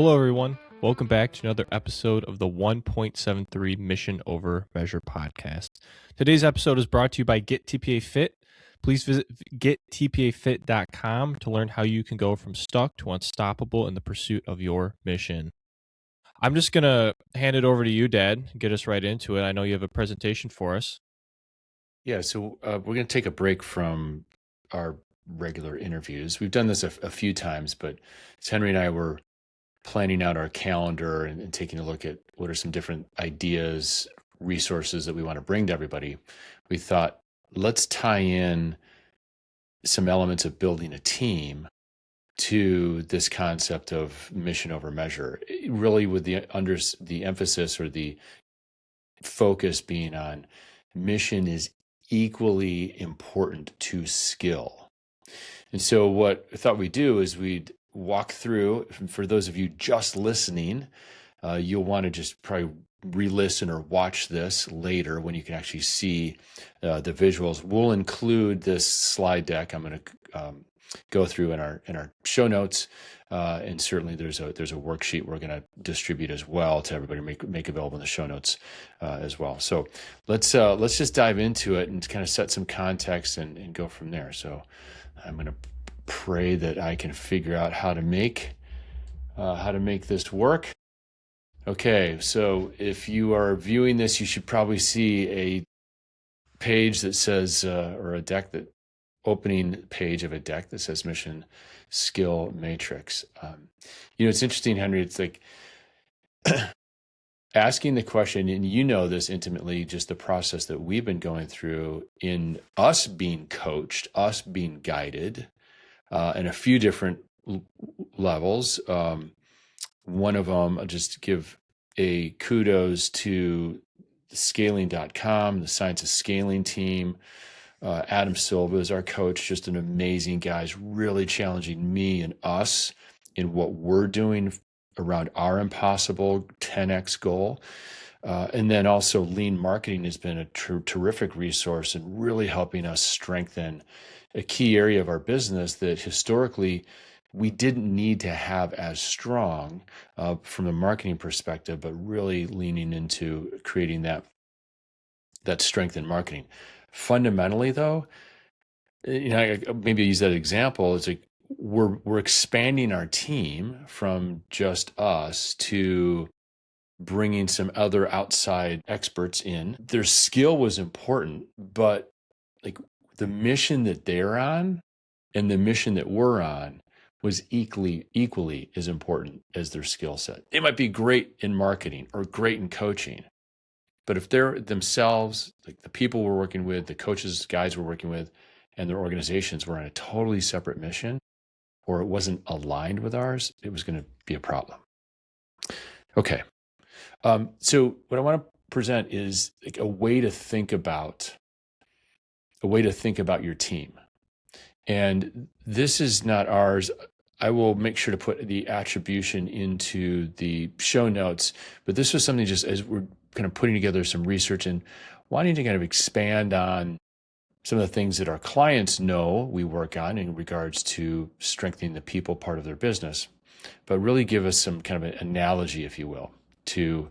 Hello, everyone. Welcome back to another episode of the 1.73 Mission Over Measure podcast. Today's episode is brought to you by Get TPA Fit. Please visit gettpafit.com to learn how you can go from stuck to unstoppable in the pursuit of your mission. I'm just going to hand it over to you, Dad, and get us right into it. I know you have a presentation for us. Yeah, so we're going to take a break from our regular interviews. We've done this a few times, but as Henry and I were planning out our calendar and taking a look at what are some different ideas, resources that we want to bring to everybody, we thought, let's tie in some elements of building a team to this concept of mission over measure, really with the emphasis or the focus being on mission is equally important to skill. And so what I thought we'd do is we'd walk through, for those of you just listening, you'll want to just probably re-listen or watch this later when you can actually see the visuals. We'll include this slide deck. I'm going to go through in our show notes, and certainly there's a worksheet we're going to distribute as well to everybody, make available in the show notes as well. So let's just dive into it and kind of set some context and go from there. So I'm going to pray that I can figure out how to make this work. Okay, so if you are viewing this, you should probably see a page that says, or a deck opening page of a deck that says Mission Skill Matrix. It's interesting, Henry. It's like asking the question, and you know this intimately, just the process that we've been going through in us being coached, us being guided, in a few different levels. One of them, I'll just give a kudos to scaling.com, the Science of Scaling team. Adam Silva is our coach, just an amazing guy. He's really challenging me and us in what we're doing around our impossible 10x goal. And then also Lean Marketing has been a terrific resource and really helping us strengthen a key area of our business that historically we didn't need to have as strong from a marketing perspective, but really leaning into creating that strength in marketing. Fundamentally, though, I maybe use that example. It's like we're expanding our team from just us to bringing some other outside experts in. Their skill was important, but like the mission that they're on and the mission that we're on was equally as important as their skill set. They might be great in marketing or great in coaching, but if they're themselves, like the people we're working with, the coaches, guys we're working with, and their organizations were on a totally separate mission, or it wasn't aligned with ours, it was going to be a problem. Okay. So what I want to present is like a way to think about your team. And this is not ours. I will make sure to put the attribution into the show notes, but this was something just as we're kind of putting together some research and wanting to kind of expand on some of the things that our clients know we work on in regards to strengthening the people part of their business, but really give us some kind of an analogy, if you will, to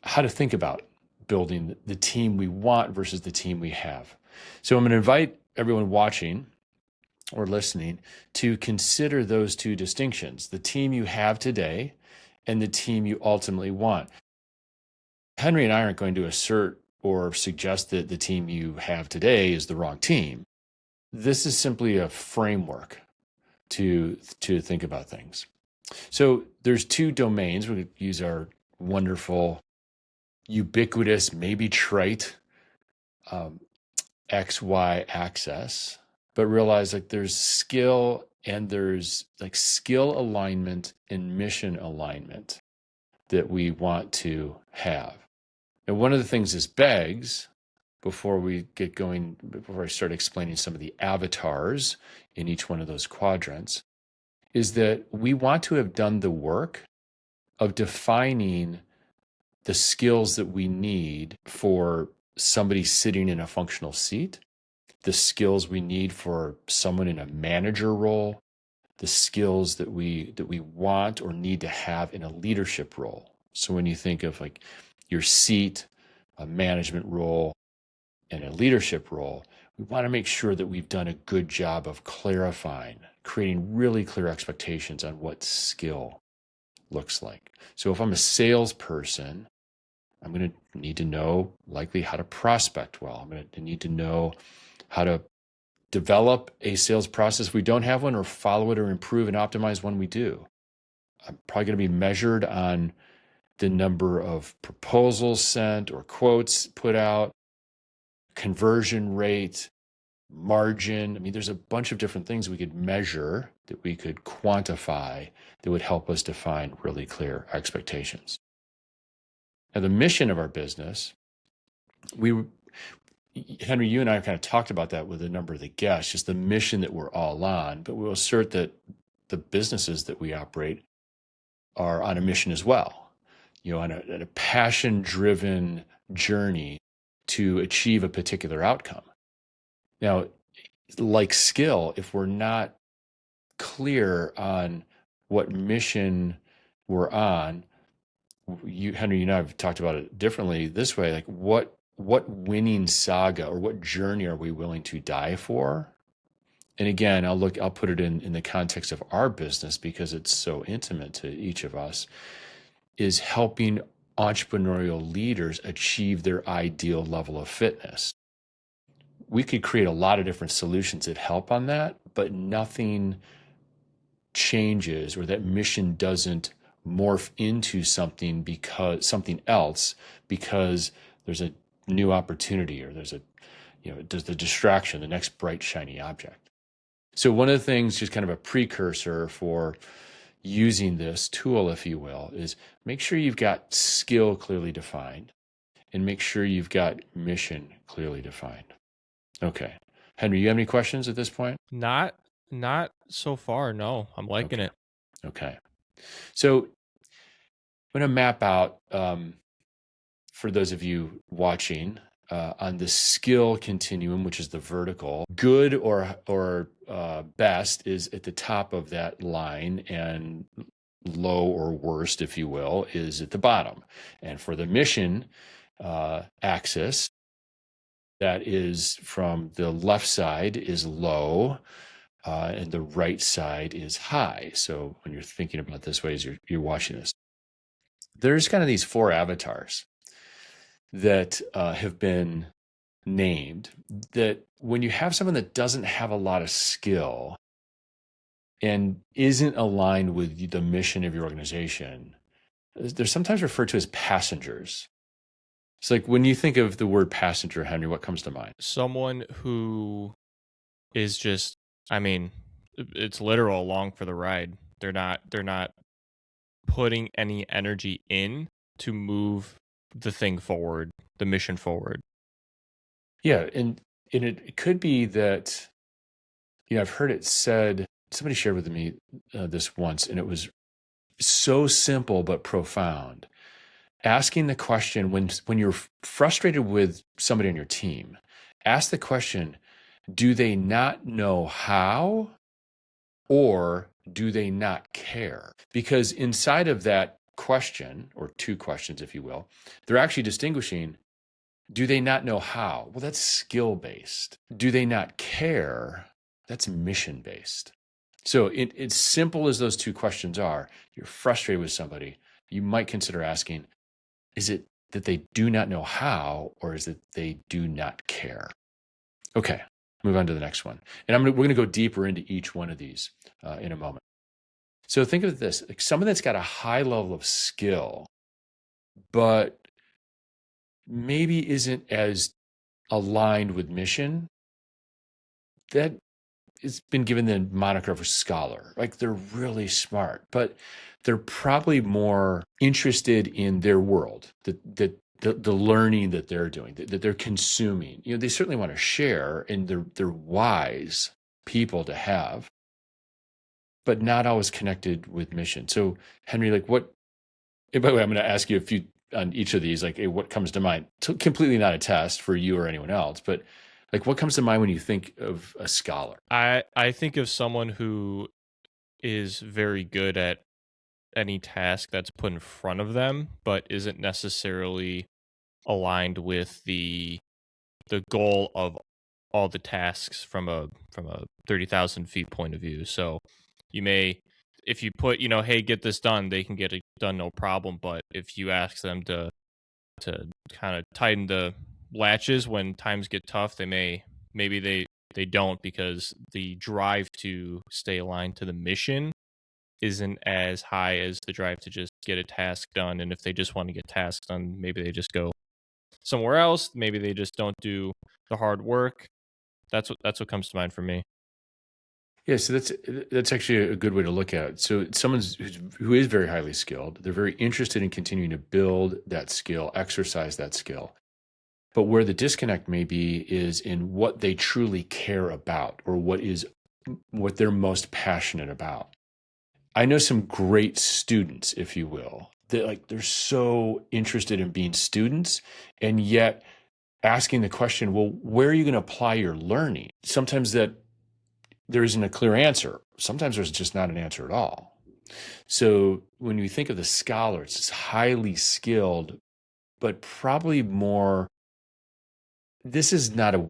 how to think about building the team we want versus the team we have. So I'm going to invite everyone watching or listening to consider those two distinctions, the team you have today and the team you ultimately want. Henry and I aren't going to assert or suggest that the team you have today is the wrong team. This is simply a framework to think about things. So there's two domains. We're going to use our wonderful, ubiquitous, maybe trite XY axis, but realize like there's skill and there's like skill alignment and mission alignment that we want to have. And one of the things this begs, before we get going, before I start explaining some of the avatars in each one of those quadrants, is that we want to have done the work of defining the skills that we need for somebody sitting in a functional seat, the skills we need for someone in a manager role, the skills that we want or need to have in a leadership role. So when you think of like your seat, a management role, and a leadership role, we want to make sure that we've done a good job of clarifying, creating really clear expectations on what skill looks like. So if I'm a salesperson, I'm going to need to know likely how to prospect well. I'm going to need to know how to develop a sales process if we don't have one, or follow it or improve and optimize when we do. I'm probably going to be measured on the number of proposals sent or quotes put out, conversion rate, margin. I mean, there's a bunch of different things we could measure, that we could quantify, that would help us define really clear expectations. Now, the mission of our business, Henry, you and I have kind of talked about that with a number of the guests, just the mission that we're all on, but we'll assert that the businesses that we operate are on a mission as well, on a passion-driven journey to achieve a particular outcome. Now, like skill, if we're not clear on what mission we're on, Henry, you and I have talked about it differently this way, like what winning saga or what journey are we willing to die for? And again, I'll put it in the context of our business, because it's so intimate to each of us, is helping entrepreneurial leaders achieve their ideal level of fitness. We could create a lot of different solutions that help on that, but nothing changes, or that mission doesn't morph into something else because there's a new opportunity, or there's the distraction, the next bright shiny object. So one of the things, just kind of a precursor for using this tool, if you will, is make sure you've got skill clearly defined, and make sure you've got mission clearly defined. Okay. Henry, you have any questions at this point? Not so far. No, I'm liking it. Okay. So I'm going to map out, for those of you watching, on the skill continuum, which is the vertical. Good or best is at the top of that line, and low or worst, if you will, is at the bottom. And for the mission axis, that is from the left side is low, and the right side is high. So when you're thinking about this way as you're watching this, there's kind of these four avatars that have been named, that when you have someone that doesn't have a lot of skill and isn't aligned with the mission of your organization, they're sometimes referred to as passengers. It's like, when you think of the word passenger, Henry, what comes to mind? Someone who is just, I mean, it's literal along for the ride. They're not putting any energy in to move the thing forward, the mission forward. Yeah, and it could be that, I've heard it said, somebody shared with me this once, and it was so simple but profound. Asking the question, when you're frustrated with somebody on your team, ask the question, do they not know how, or do they not care? Because inside of that question, or two questions, if you will, they're actually distinguishing, do they not know how? Well, that's skill-based. Do they not care? That's mission-based. So it's simple as those two questions are. You're frustrated with somebody, you might consider asking, is it that they do not know how, or is it they do not care? Okay, move on to the next one. And we're going to go deeper into each one of these in a moment. So think of this, like someone that's got a high level of skill, but maybe isn't as aligned with mission, that it's been given the moniker of a scholar. Like, they're really smart, but they're probably more interested in their world, the learning that they're doing, that they're consuming. They certainly want to share, and they're wise people to have, but not always connected with mission. So Henry, like and by the way, I'm going to ask you a few on each of these, like, hey, what comes to mind? So completely not a test for you or anyone else, but like, what comes to mind when you think of a scholar? I think of someone who is very good at any task that's put in front of them, but isn't necessarily aligned with the goal of all the tasks from a 30,000 feet point of view. So you may, if you put, hey, get this done, they can get it done, no problem. But if you ask them to kind of tighten the latches when times get tough, maybe they don't, because the drive to stay aligned to the mission isn't as high as the drive to just get a task done. And if they just want to get tasks done, maybe they just go somewhere else. Maybe they just don't do the hard work. That's what comes to mind for me. Yeah, so that's actually a good way to look at it. So who is very highly skilled, they're very interested in continuing to build that skill, exercise that skill. But where the disconnect may be is in what they truly care about, or what they're most passionate about. I know some great students, if you will. They're so interested in being students, and yet asking the question, well, where are you going to apply your learning? Sometimes that there isn't a clear answer. Sometimes there's just not an answer at all. So when you think of the scholar, it's highly skilled, but probably more, this is not a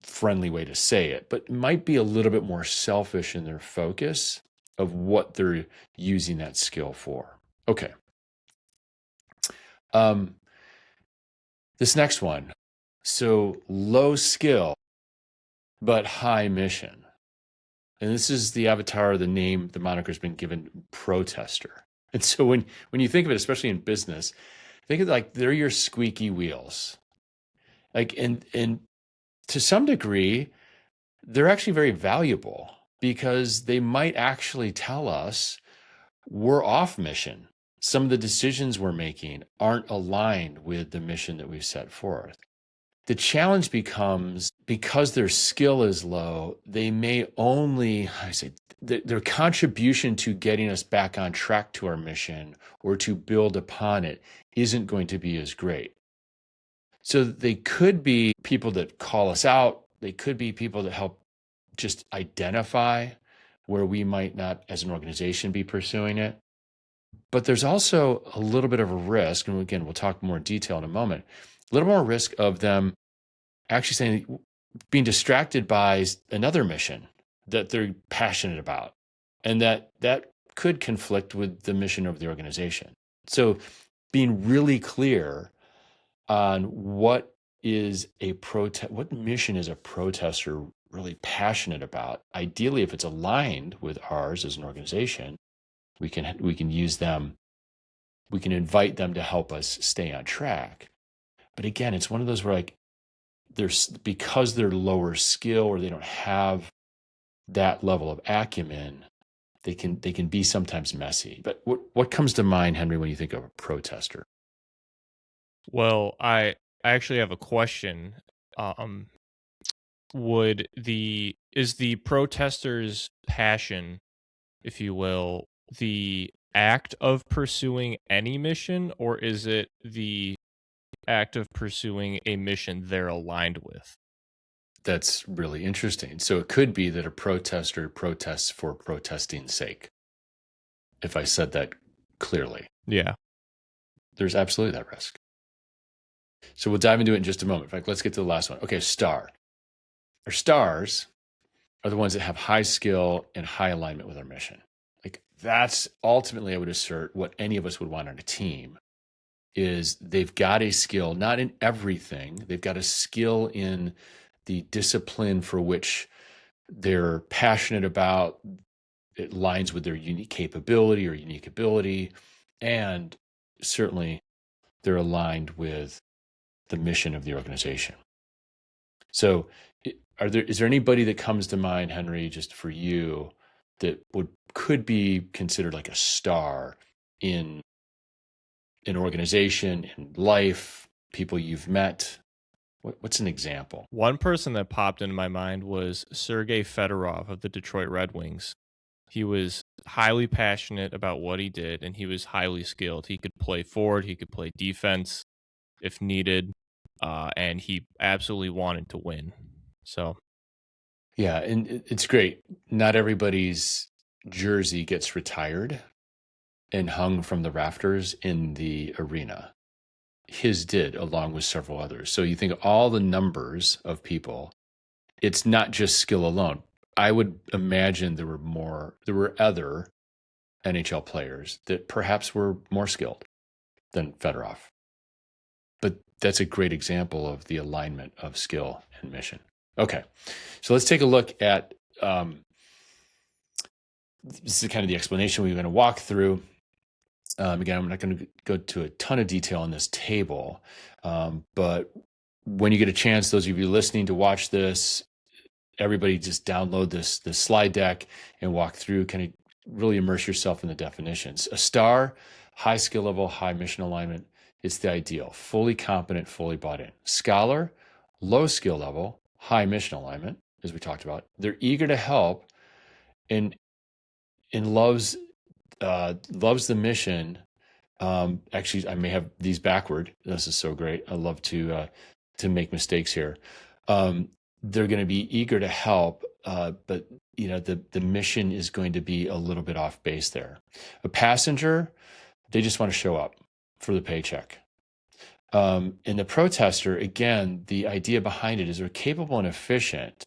friendly way to say it, but might be a little bit more selfish in their focus of what they're using that skill for. Okay. This next one. So low skill, but high mission. And this is the avatar, the name, the moniker has been given, protester. And so when you think of it, especially in business, think of it like they're your squeaky wheels. And to some degree, they're actually very valuable because they might actually tell us we're off mission. Some of the decisions we're making aren't aligned with the mission that we've set forth. The challenge becomes, because their skill is low, they may only, their contribution to getting us back on track to our mission or to build upon it isn't going to be as great. So they could be people that call us out. They could be people that help just identify where we might not, as an organization, be pursuing it. But there's also a little bit of a risk, and again, we'll talk more in detail in a moment, a little more risk of them actually saying, being distracted by another mission that they're passionate about, and that could conflict with the mission of the organization. So being really clear on what mission is a protester really passionate about. Ideally, if it's aligned with ours as an organization, we can use them. We can invite them to help us stay on track. But again, it's one of those where because they're lower skill, or they don't have that level of acumen, they can be sometimes messy. But what comes to mind, Henry, when you think of a protester? Well, I actually have a question. Um, is the protester's passion, if you will, the act of pursuing any mission, or is it the act of pursuing a mission they're aligned with? That's really interesting. So it could be that a protester protests for protesting's sake, if I said that clearly. Yeah. There's absolutely that risk. So we'll dive into it in just a moment. In fact, let's get to the last one. Okay, star. Our stars are the ones that have high skill and high alignment with our mission. Like, that's ultimately, I would assert, what any of us would want on a team, is they've got a skill, not in everything. They've got a skill in the discipline for which they're passionate about. It aligns with their unique capability or unique ability. And certainly they're aligned with the mission of the organization. So is there anybody that comes to mind, Henry, just for you, that could be considered like a star in an organization, in life, people you've met? What's an example? One person that popped into my mind was Sergei Fedorov of the Detroit Red Wings. He was highly passionate about what he did, and he was highly skilled. He could play forward, he could play defense if needed, and he absolutely wanted to win. So, yeah, and it's great. Not everybody's jersey gets retired and hung from the rafters in the arena. His did, along with several others. So you think all the numbers of people, it's not just skill alone. I would imagine there were other NHL players that perhaps were more skilled than Fedorov. But that's a great example of the alignment of skill and mission. Okay, so let's take a look at this is kind of the explanation we're going to walk through. Again, I'm not going to go to a ton of detail on this table, but when you get a chance, those of you listening to watch this, everybody just download this slide deck and walk through, kind of really immerse yourself in the definitions. A star, high skill level, high mission alignment. It's the ideal. Fully competent, fully bought in. Scholar, low skill level, high mission alignment, as we talked about. They're eager to help and loves the mission. Actually, I may have these backward. This is so great. I love to make mistakes here. They're going to be eager to help, but the mission is going to be a little bit off base there. A passenger, they just want to show up for the paycheck. And the protester, again, the idea behind it is they're capable and efficient,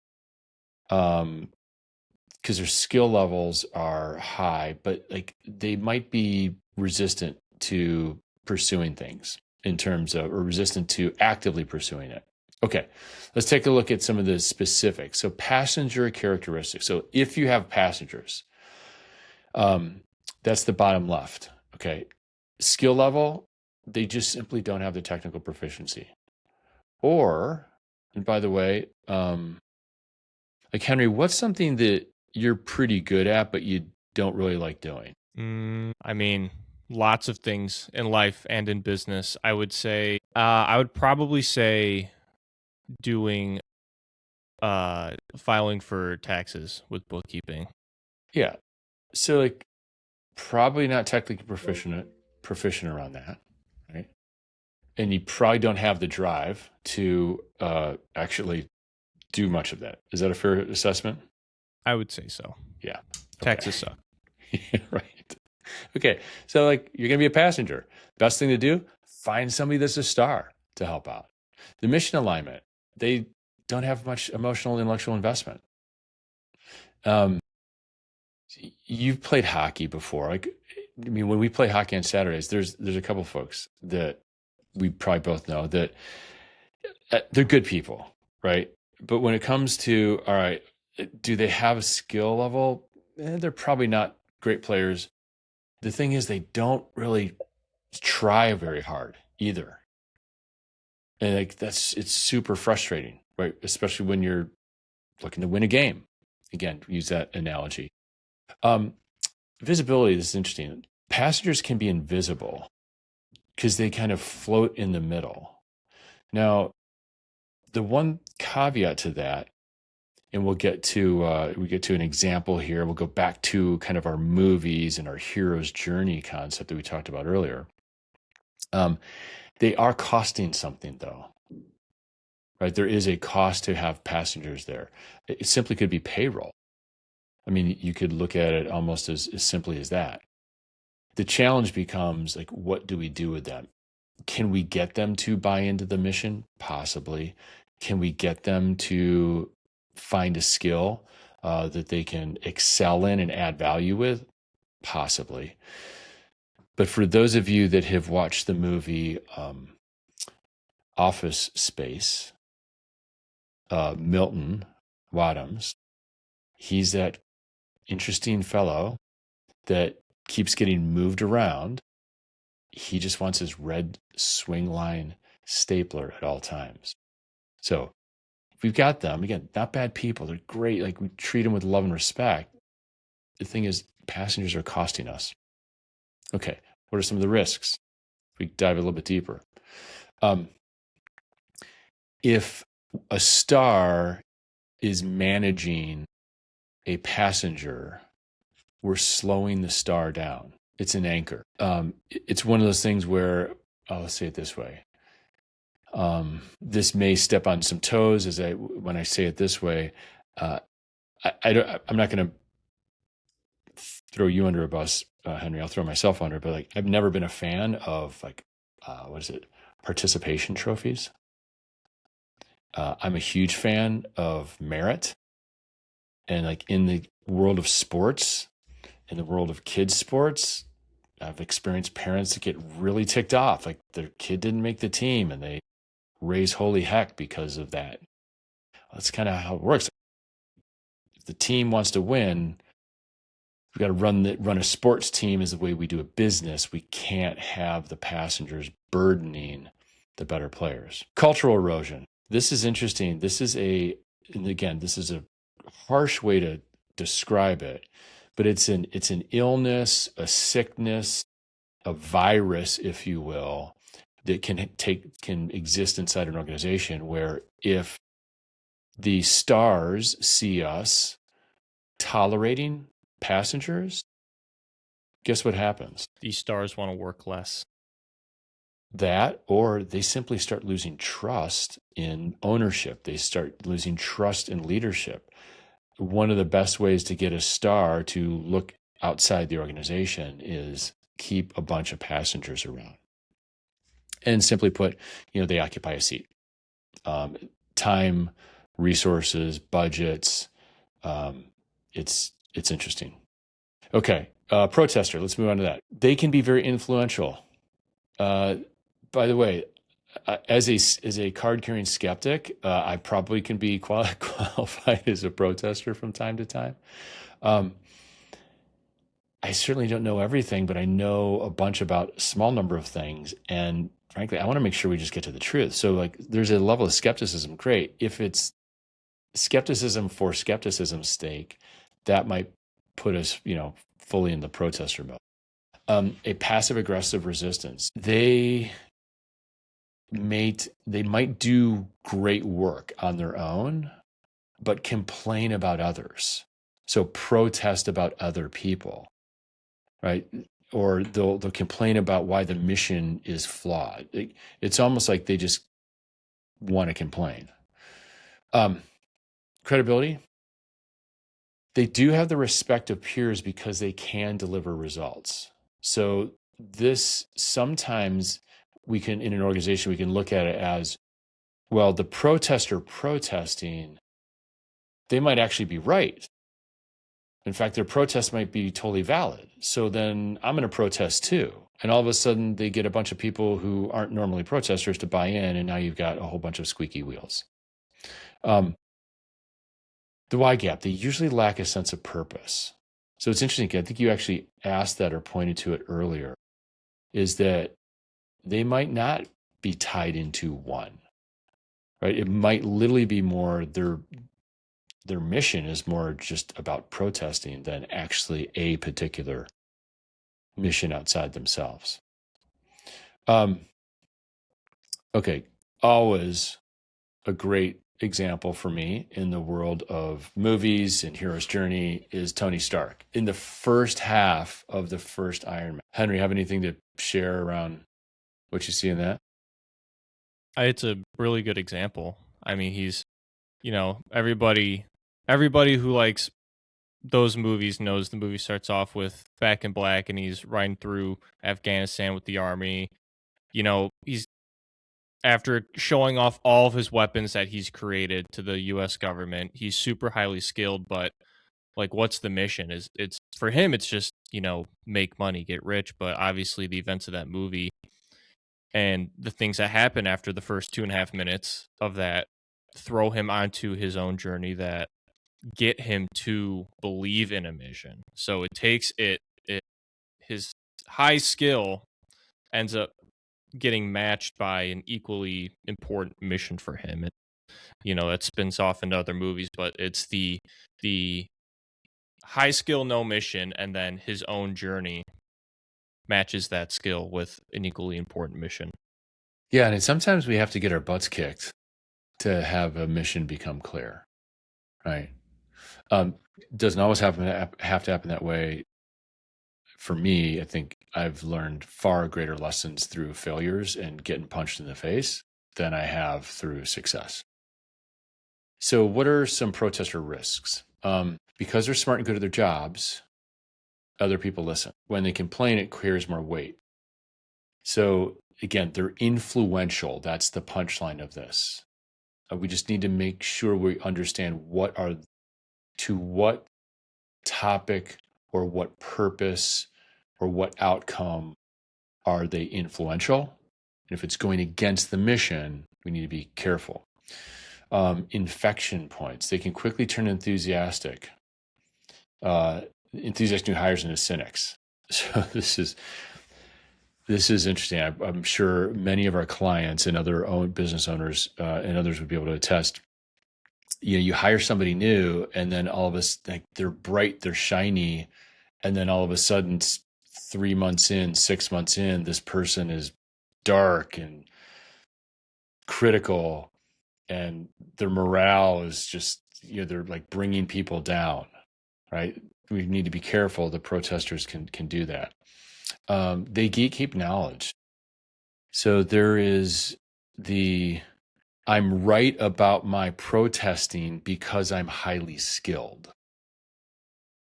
because their skill levels are high, but like they might be resistant to pursuing things or resistant to actively pursuing it. Okay, let's take a look at some of the specifics. So passenger characteristics. So if you have passengers, that's the bottom left. Okay, skill level, they just simply don't have the technical proficiency. And by the way, like Henry, what's something that you're pretty good at, but you don't really like doing? I mean, lots of things in life and in business. I would say, I would probably say doing filing for taxes with bookkeeping. Yeah. So like probably not technically proficient around that, right? And you probably don't have the drive to actually do much of that. Is that a fair assessment? I would say so. Yeah. Okay. Taxes suck. Right. Okay. So like you're going to be a passenger. Best thing to do, find somebody that's a star to help out. The mission alignment, they don't have much emotional, intellectual investment. You've played hockey before. Like, I mean, when we play hockey on Saturdays, there's a couple of folks that we probably both know that they're good people, right? But when it comes to, all right, do they have a skill level? They're probably not great players. The thing is, they don't really try very hard either. And like it's super frustrating, right? Especially when you're looking to win a game. Again, use that analogy. Visibility, this is interesting. Passengers can be invisible because they kind of float in the middle. Now, the one caveat to that, and we'll get to an example here. We'll go back to kind of our movies and our hero's journey concept that we talked about earlier. They are costing something, though, right? There is a cost to have passengers there. It simply could be payroll. I mean, you could look at it almost as simply as that. The challenge becomes like, what do we do with them? Can we get them to buy into the mission? Possibly. Can we get them to find a skill that they can excel in and add value with? Possibly. But for those of you that have watched the movie Office Space, Milton Wadhams, he's that interesting fellow that keeps getting moved around. He just wants his red swing line stapler at all times. So we've got them. Again, not bad people. They're great. Like we treat them with love and respect. The thing is, passengers are costing us. Okay, what are some of the risks? We dive a little bit deeper. If a star is managing a passenger, we're slowing the star down. It's an anchor. It's one of those things where, let's say it this way. This may step on some toes when I say it this way. I'm not going to throw you under a bus, Henry. I'll throw myself under, but like I've never been a fan of like what is it, participation trophies. I'm a huge fan of merit, and like in the world of sports, in the world of kids sports, I've experienced parents that get really ticked off, like their kid didn't make the team, and they raise holy heck because of that. That's kind of how it works. If the team wants to win, we got to run a sports team is the way we do a business. We can't have the passengers burdening the better players. Cultural erosion. This is interesting. And again, this is a harsh way to describe it, but it's an illness, a sickness, a virus, if you will, that can exist inside an organization where if the stars see us tolerating passengers, guess what happens? These stars want to work less. That, or they simply start losing trust in ownership. They start losing trust in leadership. One of the best ways to get a star to look outside the organization is keep a bunch of passengers around. And simply put, they occupy a seat. Time, resources, budgets. It's interesting. Okay, protester. Let's move on to that. They can be very influential. By the way, as a card carrying skeptic, I probably can be qualified as a protester from time to time. I certainly don't know everything, but I know a bunch about a small number of things. And frankly, I want to make sure we just get to the truth. So like there's a level of skepticism. Great. If it's skepticism for skepticism's sake, that might put us, fully in the protester mode. A passive aggressive resistance. They might do great work on their own, but complain about others. So protest about other people, right? Or they'll complain about why the mission is flawed. It's almost like they just want to complain. Credibility. They do have the respect of peers because they can deliver results. So this sometimes in an organization, we can look at it as, well, the protester protesting, they might actually be right. In fact, their protest might be totally valid. So then I'm going to protest too. And all of a sudden they get a bunch of people who aren't normally protesters to buy in. And now you've got a whole bunch of squeaky wheels. The why gap, they usually lack a sense of purpose. So it's interesting. I think you actually asked that or pointed to it earlier, is that they might not be tied into one, right? It might literally be more their mission is more just about protesting than actually a particular mission outside themselves. Okay, always a great example for me in the world of movies and hero's journey is Tony Stark. In the first half of the first Iron Man. Henry, have anything to share around what you see in that? It's a really good example. I mean, he's, everybody who likes those movies knows the movie starts off with Back in Black and he's riding through Afghanistan with the army. He's after showing off all of his weapons that he's created to the US government, he's super highly skilled, but like what's the mission? It's for him it's just, make money, get rich, but obviously the events of that movie and the things that happen after the first 2.5 minutes of that throw him onto his own journey that get him to believe in a mission. So it takes his high skill ends up getting matched by an equally important mission for him. And, that spins off into other movies, but it's the high skill, no mission, and then his own journey matches that skill with an equally important mission. Yeah, and sometimes we have to get our butts kicked to have a mission become clear, right? Doesn't always have to happen that way. For me, I think I've learned far greater lessons through failures and getting punched in the face than I have through success. So what are some protester risks? Because they're smart and good at their jobs, other people listen. When they complain, it carries more weight. So again, they're influential. That's the punchline of this. We just need to make sure we understand to what topic or what purpose or what outcome are they influential. And if it's going against the mission, we need to be careful. Infection points. They can quickly turn enthusiastic new hires into cynics. So this is interesting. I'm sure many of our clients and other business owners and others would be able to attest. You hire somebody new, and then all of us, like, they're bright, they're shiny, and then all of a sudden, 3 months in, 6 months in, this person is dark and critical, and their morale is just, they're like bringing people down, right? We need to be careful. The protesters can do that. They gatekeep knowledge. So there is I'm right about my protesting because I'm highly skilled.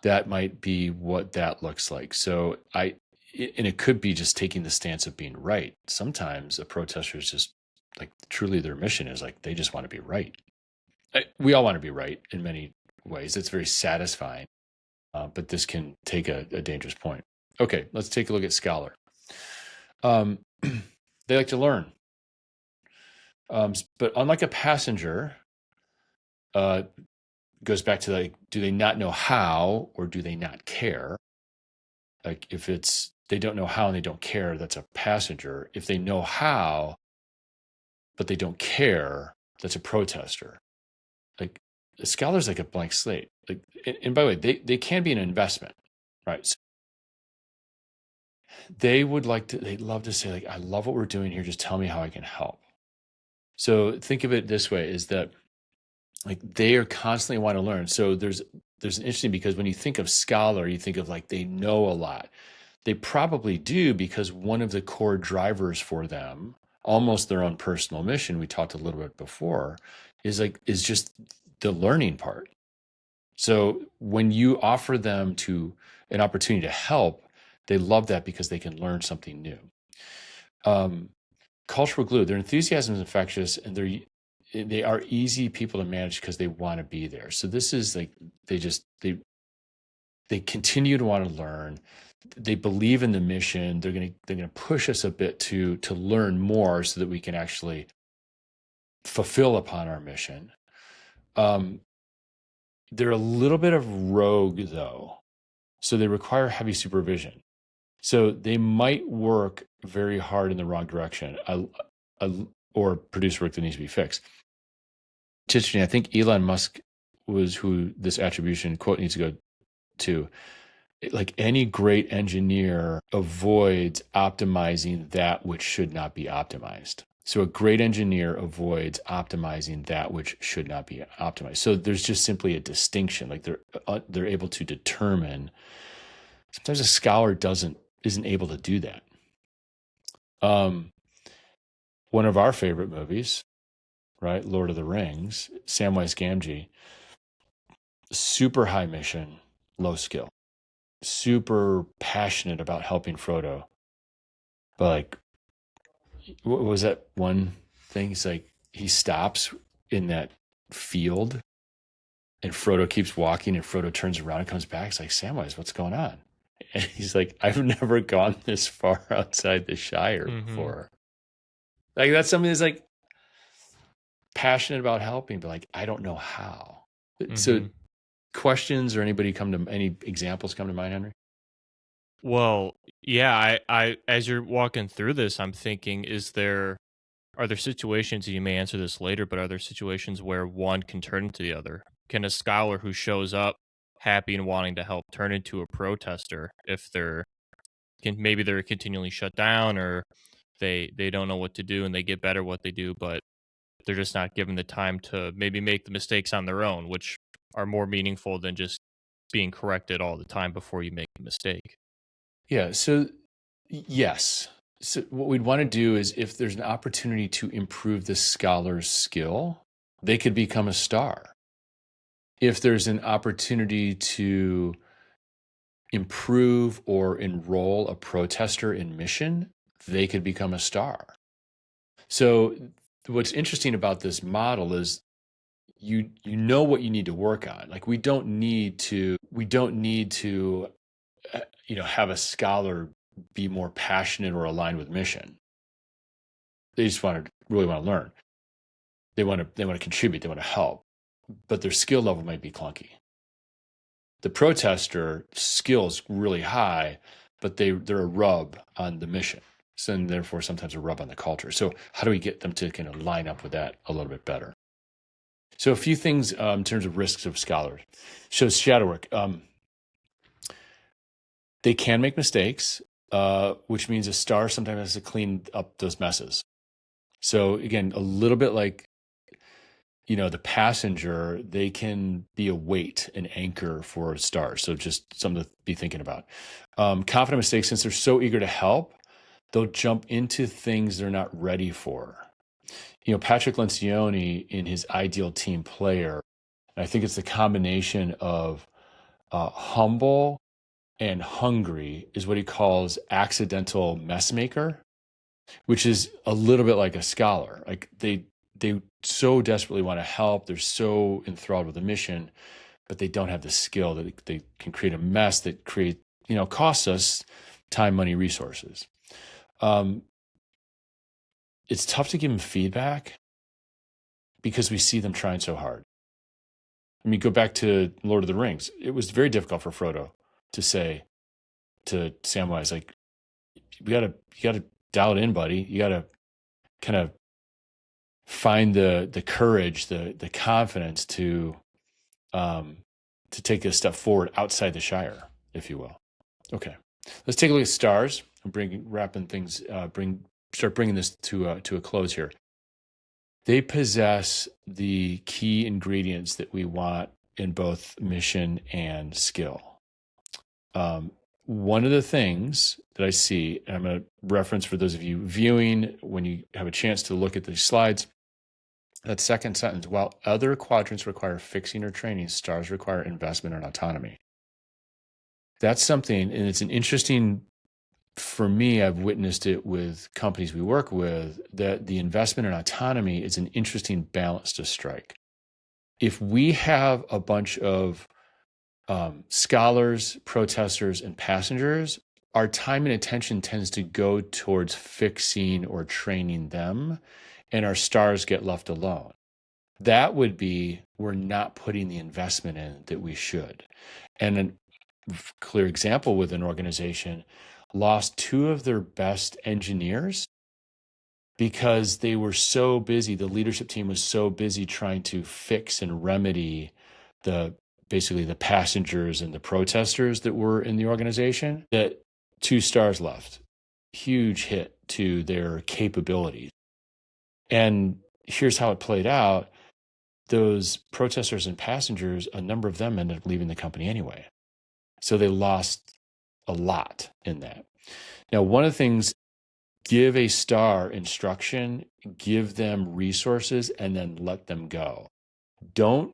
That might be what that looks like. So and it could be just taking the stance of being right. Sometimes a protester is just like, truly their mission is like, they just want to be right. We all want to be right in many ways. It's very satisfying, but this can take a dangerous point. Okay, let's take a look at scholar. They like to learn. But unlike a passenger, goes back to, like, do they not know how, or do they not care? Like, if they don't know how and they don't care, that's a passenger. If they know how, but they don't care, that's a protester. Like, a scholar's like a blank slate. Like, and by the way, they can be an investment, right? So they'd love to say, like, I love what we're doing here. Just tell me how I can help. So think of it this way, is that, like, they are constantly want to learn. So there's an interesting, because when you think of scholar, you think of like they know a lot. They probably do, because one of the core drivers for them, almost their own personal mission, we talked a little bit before, is just the learning part. So when you offer them an opportunity to help, they love that because they can learn something new. Cultural glue. Their enthusiasm is infectious, and they are easy people to manage because they want to be there. So this is like, they continue to want to learn. They believe in the mission. They're gonna push us a bit to learn more so that we can actually fulfill upon our mission. They're a little bit of rogue, though, so they require heavy supervision. So they might work very hard in the wrong direction, or produce work that needs to be fixed. It's interesting. I think Elon Musk was who this attribution quote needs to go to. Like, any great engineer avoids optimizing that which should not be optimized. So a great engineer avoids optimizing that which should not be optimized. So there's just simply a distinction. Like, they're able to determine. Sometimes a scholar isn't able to do that. One of our favorite movies, right? Lord of the Rings, Samwise Gamgee, super high mission, low skill, super passionate about helping Frodo. But, like, what was that one thing? He's like, he stops in that field and Frodo keeps walking, and Frodo turns around and comes back. It's like, Samwise, what's going on? And he's like, I've never gone this far outside the Shire before. Like, that's something that's like passionate about helping, but like, I don't know how. So questions, or any examples come to mind, Henry? Well, yeah, I as you're walking through this, I'm thinking, are there situations, and you may answer this later, but are there situations where one can turn into the other? Can a scholar who shows up happy and wanting to help turn into a protester if maybe they're continually shut down, or they don't know what to do and they get better at what they do, but they're just not given the time to maybe make the mistakes on their own, which are more meaningful than just being corrected all the time before you make a mistake. Yeah. So yes. So what we'd want to do is, if there's an opportunity to improve the scholar's skill, they could become a star. If there's an opportunity to improve or enroll a protester in mission, they could become a star. So what's interesting about this model is you know what you need to work on. Like we don't need to have a scholar be more passionate or aligned with mission. They just really want to learn. They want to contribute, they want to help, but their skill level might be clunky. The protester skill is really high, but they're a rub on the mission. So, and therefore sometimes a rub on the culture. So how do we get them to kind of line up with that a little bit better? So a few things in terms of risks of scholars. So shadow work. They can make mistakes, which means a star sometimes has to clean up those messes. So again, a little bit like, the passenger, they can be a weight, an anchor for stars. So just something to be thinking about. Confident mistakes, since they're so eager to help, they'll jump into things they're not ready for. Patrick Lencioni in his Ideal Team Player, and I think it's the combination of humble and hungry is what he calls accidental messmaker, which is a little bit like a scholar. Like they so desperately want to help. They're so enthralled with the mission, but they don't have the skill that they can create a mess that costs us time, money, resources. It's tough to give them feedback because we see them trying so hard. I mean, go back to Lord of the Rings. It was very difficult for Frodo to say to Samwise, like, you gotta dial it in, buddy. You gotta kind of find the courage, the confidence to take a step forward outside the Shire, if you will. Okay, let's take a look at stars and start bringing this to a close here. They possess the key ingredients that we want in both mission and skill. One of the things that I see, and I'm going to reference for those of you viewing, when you have a chance to look at these slides, that second sentence, while other quadrants require fixing or training, stars require investment and autonomy. That's something, and it's an interesting, for me, I've witnessed it with companies we work with, that the investment and autonomy is an interesting balance to strike. If we have a bunch of scholars, protesters, and passengers, our time and attention tends to go towards fixing or training them, and our stars get left alone. That would be, we're not putting the investment in that we should. And a clear example with an organization lost 2 of their best engineers because they were so busy, the leadership team was so busy trying to fix and remedy basically the passengers and the protesters that were in the organization, that 2 stars left. Huge hit to their capabilities. And here's how it played out. Those protesters and passengers, a number of them ended up leaving the company anyway. So they lost a lot in that. Now, one of the things, give a star instruction, give them resources, and then let them go. Don't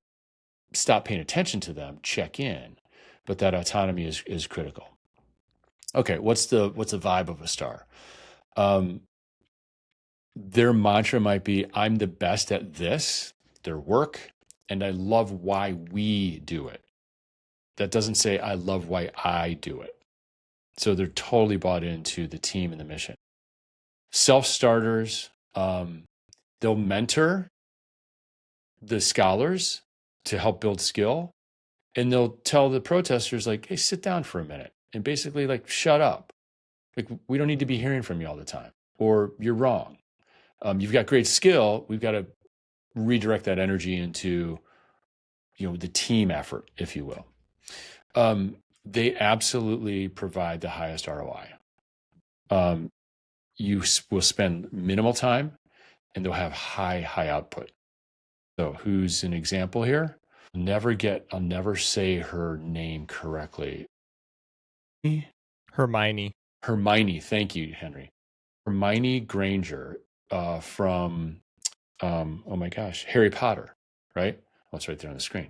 stop paying attention to them, check in, but that autonomy is critical. Okay, what's the vibe of a star? Their mantra might be, I'm the best at this, their work, and I love why we do it. That doesn't say I love why I do it. So they're totally bought into the team and the mission. Self-starters, they'll mentor the scholars to help build skill, and they'll tell the protesters, like, hey, sit down for a minute, and basically, like, shut up. Like, we don't need to be hearing from you all the time, or you're wrong. You've got great skill. We've got to redirect that energy into, the team effort, if you will. They absolutely provide the highest ROI. You will spend minimal time, and they'll have high output. So who's an example here? I'll never say her name correctly. Hermione. Thank you, Henry. Hermione Granger from, oh my gosh, Harry Potter, right? Oh, it's right there on the screen.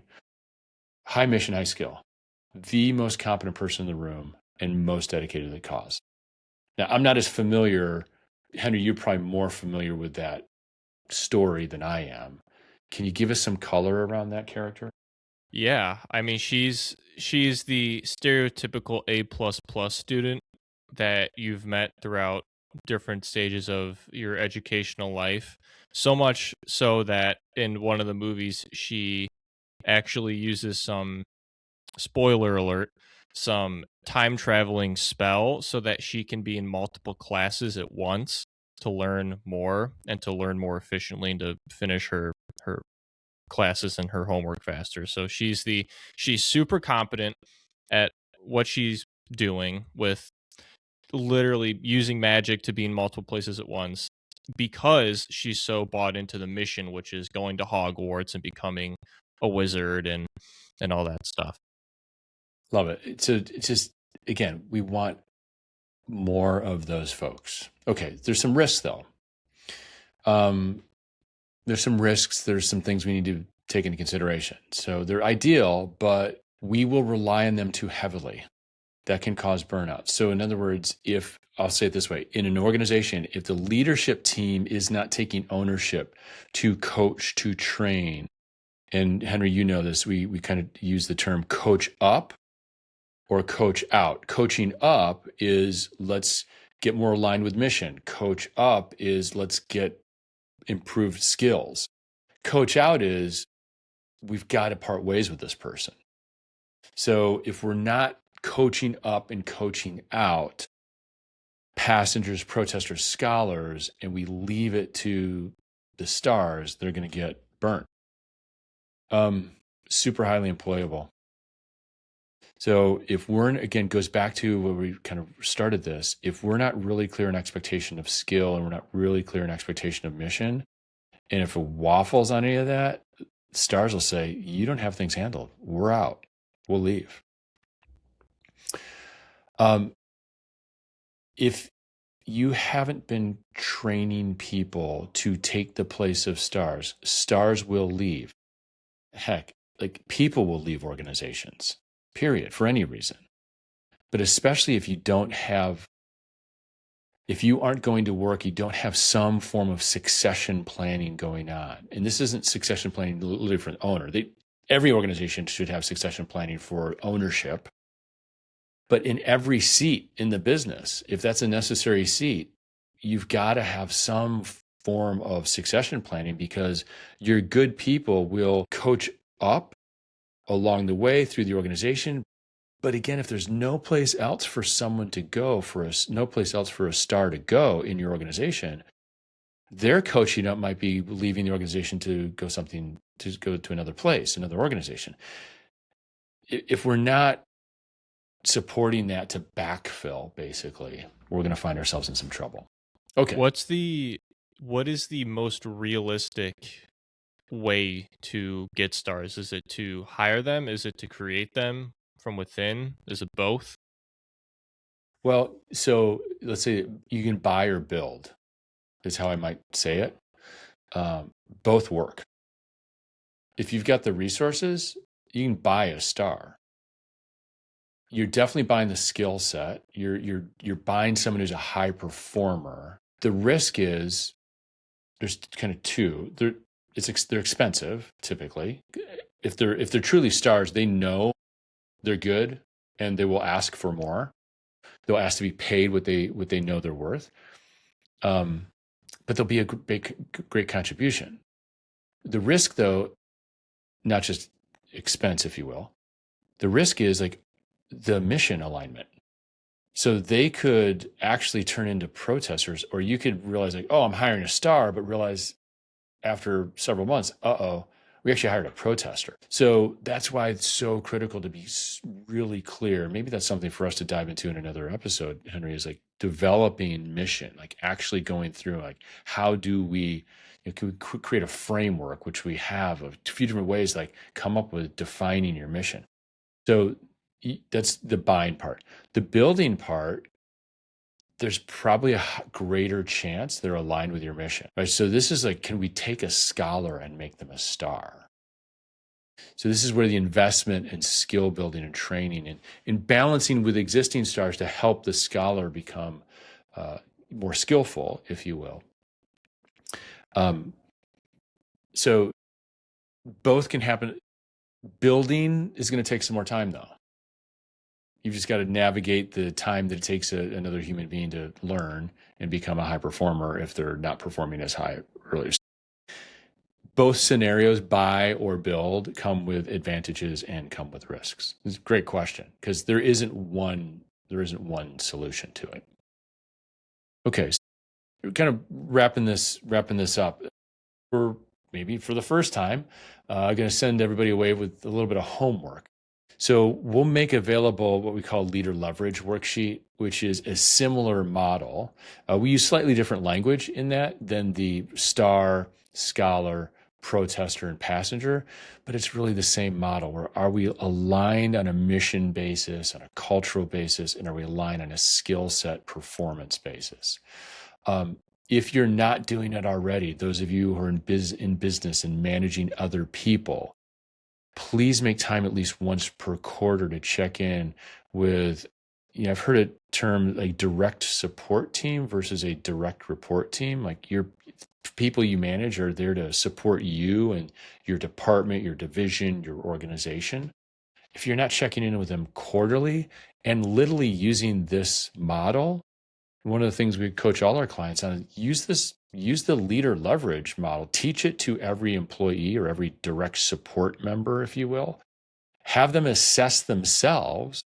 High mission, high skill. the most competent person in the room and most dedicated to the cause. Now, I'm not as familiar, Henry, you're probably more familiar with that story than I am. Can you give us some color around that character? Yeah, I mean she's the stereotypical A++ plus plus student that you've met throughout different stages of your educational life. So much so that in one of the movies she actually uses some, spoiler alert, some time traveling spell so that she can be in multiple classes at once to learn more and to learn more efficiently and to finish her classes and her homework faster. So she's super competent at what she's doing with literally using magic to be in multiple places at once because she's so bought into the mission, which is going to Hogwarts and becoming a wizard and all that stuff. Love it. So it's just, again, we want more of those folks. Okay, there's some risks though. Um, there's some risks. There's some things we need to take into consideration. So they're ideal, but we will rely on them too heavily. That can cause burnout. So in other words, if I'll say it this way, in an organization, if the leadership team is not taking ownership to coach, to train, and Henry, you know this, we kind of use the term coach up or coach out. Coaching up is let's get more aligned with mission. Coach up is let's get improved skills. Coach out is we've got to part ways with this person. So if we're not coaching up and coaching out passengers, protesters, scholars, and we leave it to the stars, they're going to get burnt. Super highly employable. So if we're, again, goes back to where we kind of started this, if we're not really clear in expectation of skill and we're not really clear in expectation of mission, and if it waffles on any of that, stars will say, you don't have things handled. We're out. We'll leave. If you haven't been training people to take the place of stars, stars will leave. Heck, like people will leave organizations, period, for any reason. But especially if you don't have, if you aren't going to work, you don't have some form of succession planning going on. And this isn't succession planning literally for an owner. Every organization should have succession planning for ownership. But in every seat in the business, if that's a necessary seat, you've got to have some form of succession planning because your good people will coach up along the way through the organization. But again, if there's no place else for someone to go, no place else for a star to go in your organization, their coaching up might be leaving the organization to go to another place, another organization. If we're not supporting that to backfill, basically, we're going to find ourselves in some trouble. Okay. What is the most realistic way to get stars? Is it to hire them? Is it to create them from within? Is it both? Well, so let's say you can buy or build, is how I might say it. Both work. If you've got the resources, you can buy a star. You're definitely buying the skill set. You're buying someone who's a high performer. The risk is there's kind of two. They're expensive typically. If they're truly stars, they know they're good and they will ask for more. They'll ask to be paid what they know they're worth. But there'll be a great contribution. The risk, though, not just expense, if you will. The risk is like the mission alignment. So they could actually turn into protesters, or you could realize like, oh, I'm hiring a star, but realize after several months, we actually hired a protester. So that's why it's so critical to be really clear. Maybe that's something for us to dive into in another episode, Henry, is like developing mission, like actually going through like, how do we, can we create a framework, which we have a few different ways, like come up with defining your mission. So that's the buying part. The building part, there's probably a greater chance they're aligned with your mission, right? So this is like, can we take a scholar and make them a star? So this is where the investment in skill building and training and in balancing with existing stars to help the scholar become more skillful, if you will. So both can happen. Building is going to take some more time, though. You've just got to navigate the time that it takes another human being to learn and become a high performer if they're not performing as high earlier. Both scenarios, buy or build, come with advantages and come with risks. It's a great question because there isn't one solution to it. Okay, so we're kind of wrapping this up. Maybe for the first time, I'm going to send everybody away with a little bit of homework. So we'll make available what we call leader leverage worksheet, which is a similar model. We use slightly different language in that than the star, scholar, protester, and passenger, but it's really the same model. Where are we aligned on a mission basis, on a cultural basis, and are we aligned on a skill set performance basis? If you're not doing it already, those of you who are in business and managing other people, please make time at least once per quarter to check in with, I've heard a term like direct support team versus a direct report team. Like your people you manage are there to support you and your department, your division, your organization. If you're not checking in with them quarterly and literally using this model, one of the things we coach all our clients on is use the leader leverage model, teach it to every employee or every direct support member, if you will. Have them assess themselves.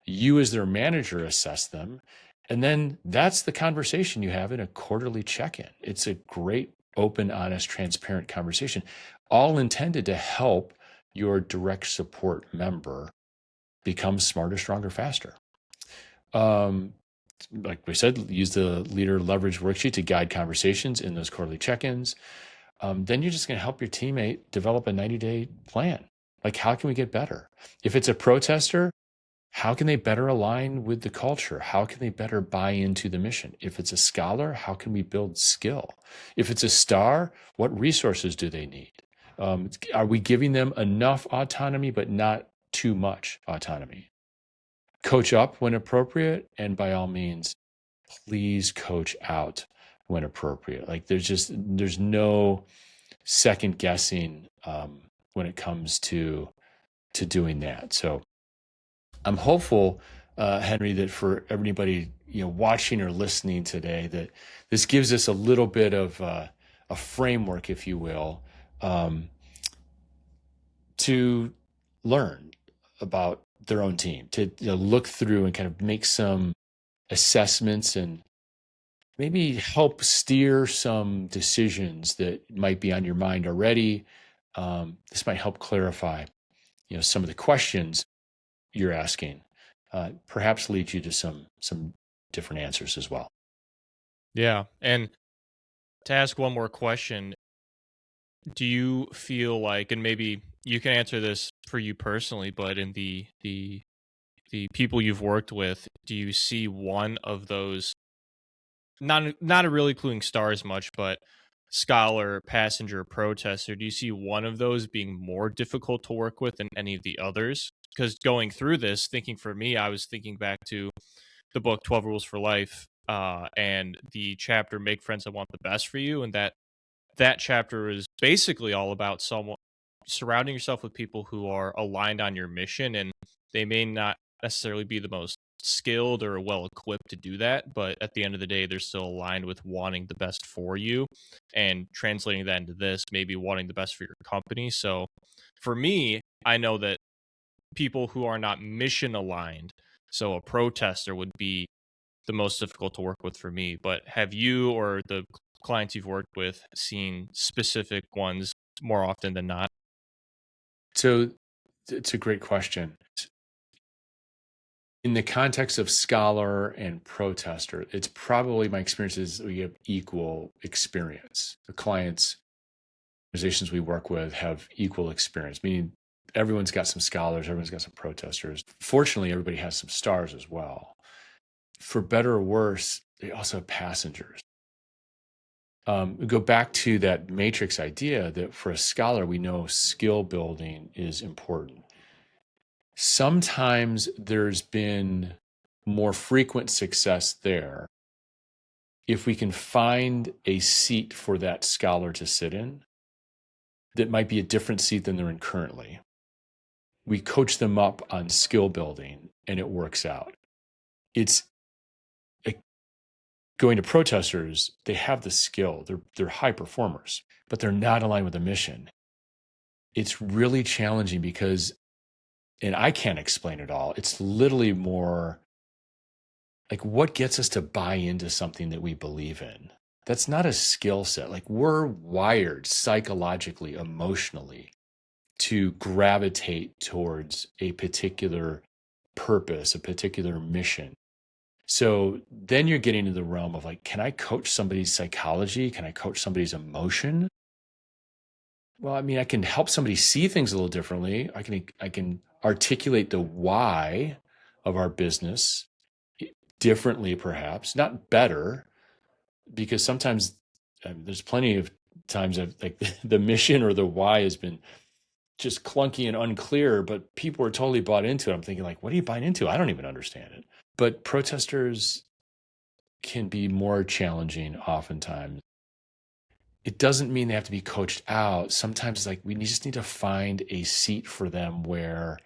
You as their manager assess them. And then that's the conversation you have in a quarterly check-in. It's a great, open, honest, transparent conversation, all intended to help your direct support member become smarter, stronger, faster. Like we said, use the leader leverage worksheet to guide conversations in those quarterly check-ins. Then you're just going to help your teammate develop a 90-day plan. Like, how can we get better? If it's a protester, how can they better align with the culture? How can they better buy into the mission? If it's a scholar, how can we build skill? If it's a star, what resources do they need? Are we giving them enough autonomy, but not too much autonomy? Coach up when appropriate, and by all means, please coach out when appropriate. Like there's no second guessing when it comes to doing that. So I'm hopeful, Henry, that for everybody watching or listening today, that this gives us a little bit of a framework, if you will, to learn about their own team, to look through and kind of make some assessments and maybe help steer some decisions that might be on your mind already. This might help clarify, some of the questions you're asking. Perhaps lead you to some different answers as well. Yeah. And to ask one more question, do you feel like, and maybe you can answer this for you personally, but in the people you've worked with, do you see one of those, not really including stars much, but scholar, passenger, protester, do you see one of those being more difficult to work with than any of the others? Because going through this, thinking for me, I was thinking back to the book 12 Rules for Life, and the chapter Make Friends That Want the Best for You, and that chapter is basically all about someone surrounding yourself with people who are aligned on your mission, and they may not necessarily be the most skilled or well equipped to do that, but at the end of the day they're still aligned with wanting the best for you, and translating that into this, maybe wanting the best for your company. So for me, I know that people who are not mission aligned, so a protester would be the most difficult to work with for me. But have you or the clients you've worked with seen specific ones more often than not? So it's a great question. In the context of scholar and protester, it's probably my experience is we have equal experience. The clients, organizations we work with have equal experience, meaning everyone's got some scholars, everyone's got some protesters. Fortunately, everybody has some stars as well. For better or worse, they also have passengers. Go back to that matrix idea that for a scholar, we know skill building is important. Sometimes there's been more frequent success there if we can find a seat for that scholar to sit in that might be a different seat than they're in currently. We coach them up on skill building and it works out. It's going to protesters, they have the skill, they're high performers, but they're not aligned with the mission. It's really challenging because, and I can't explain it all, it's literally more like what gets us to buy into something that we believe in. That's not a skill set. Like we're wired psychologically, emotionally to gravitate towards a particular purpose, a particular mission. So then you're getting into the realm of like, can I coach somebody's psychology? Can I coach somebody's emotion? Well, I mean, I can help somebody see things a little differently. I can articulate the why of our business differently, perhaps, not better, because sometimes there's plenty of times I've like the mission or the why has been just clunky and unclear, but people are totally bought into it. I'm thinking like, what are you buying into? I don't even understand it. But protesters can be more challenging oftentimes. It doesn't mean they have to be coached out. Sometimes it's like we just need to find a seat for them where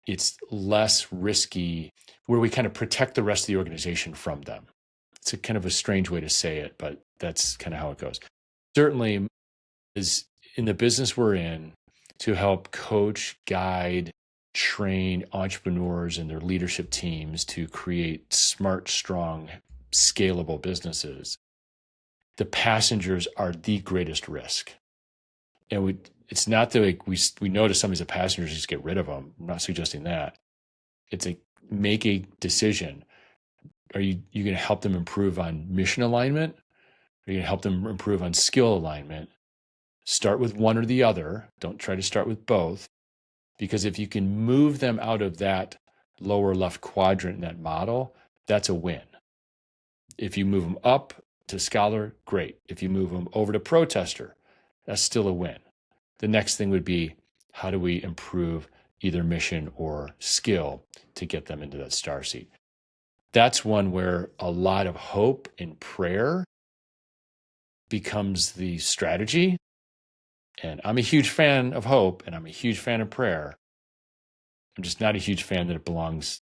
it's less risky, where we kind of protect the rest of the organization from them. It's a kind of a strange way to say it, but that's kind of how it goes. Certainly is in the business we're in to help coach, guide, train entrepreneurs and their leadership teams to create smart, strong, scalable businesses. The passengers are the greatest risk. And it's not that we notice somebody's a passenger, just get rid of them. I'm not suggesting that. It's make a decision. Are you going to help them improve on mission alignment? Are you going to help them improve on skill alignment? Start with one or the other. Don't try to start with both. Because if you can move them out of that lower left quadrant in that model, that's a win. If you move them up to scholar, great. If you move them over to protester, that's still a win. The next thing would be, how do we improve either mission or skill to get them into that star seat? That's one where a lot of hope and prayer becomes the strategy. And I'm a huge fan of hope and I'm a huge fan of prayer. I'm just not a huge fan that it belongs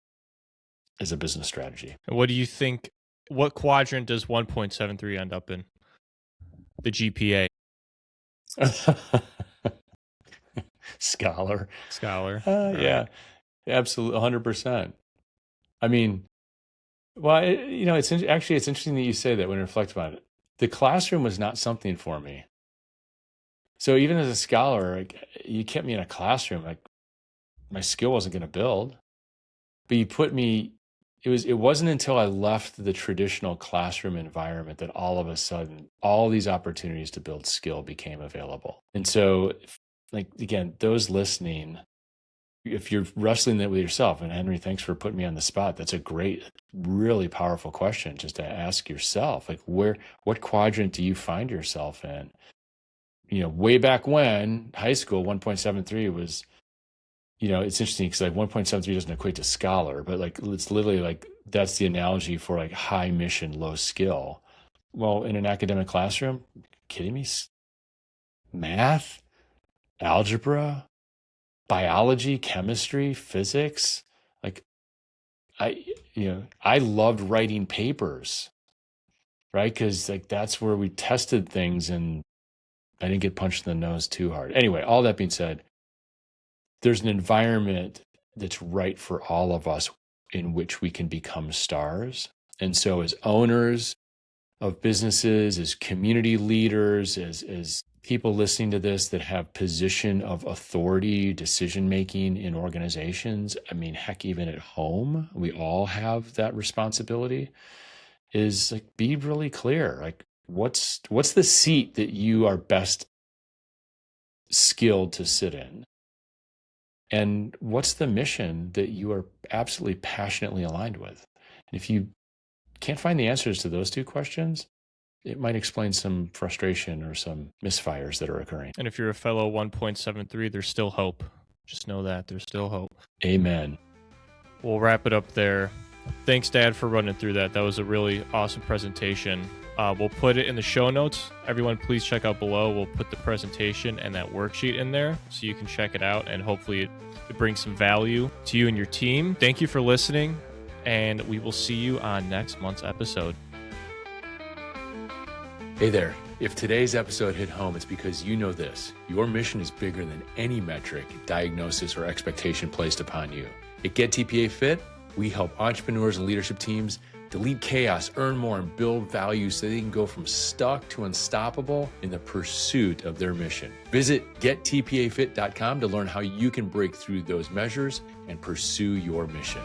as a business strategy. And what do you think? What quadrant does 1.73 end up in? The GPA. Scholar. Right. Yeah, absolutely, 100%. I mean, well, it's interesting that you say that when I reflect about it. The classroom was not something for me. So even as a scholar, you kept me in a classroom, like my skill wasn't going to build. But you put me, it wasn't until I left the traditional classroom environment that all of a sudden all these opportunities to build skill became available. And so, like, again, those listening, if you're wrestling that with yourself, and Henry, thanks for putting me on the spot. That's a great, really powerful question just to ask yourself. Like, what quadrant do you find yourself in? Way back when, high school, 1.73 was, it's interesting because like 1.73 doesn't equate to scholar, but like it's literally like that's the analogy for like high mission, low skill. Well, in an academic classroom, kidding me? Math, algebra, biology, chemistry, physics. Like I loved writing papers, right? Because like that's where we tested things and I didn't get punched in the nose too hard. Anyway, all that being said, there's an environment that's right for all of us in which we can become stars. And so as owners of businesses, as community leaders, as people listening to this that have position of authority, decision-making in organizations, I mean, heck, even at home, we all have that responsibility, is like, be really clear. Like, what's the seat that you are best skilled to sit in? And what's the mission that you are absolutely passionately aligned with? And if you can't find the answers to those two questions, it might explain some frustration or some misfires that are occurring. And if you're a fellow 1.73, there's still hope. Just know that there's still hope. Amen. We'll wrap it up there. Thanks, Dad, for running through that. That was a really awesome presentation. We'll put it in the show notes. Everyone, please check out below. We'll put the presentation and that worksheet in there so you can check it out, and hopefully it brings some value to you and your team. Thank you for listening, and we will see you on next month's episode. Hey there. If today's episode hit home, it's because you know this. Your mission is bigger than any metric, diagnosis, or expectation placed upon you. At Get TPA Fit, we help entrepreneurs and leadership teams delete chaos, earn more, and build value so they can go from stuck to unstoppable in the pursuit of their mission. Visit gettpafit.com to learn how you can break through those measures and pursue your mission.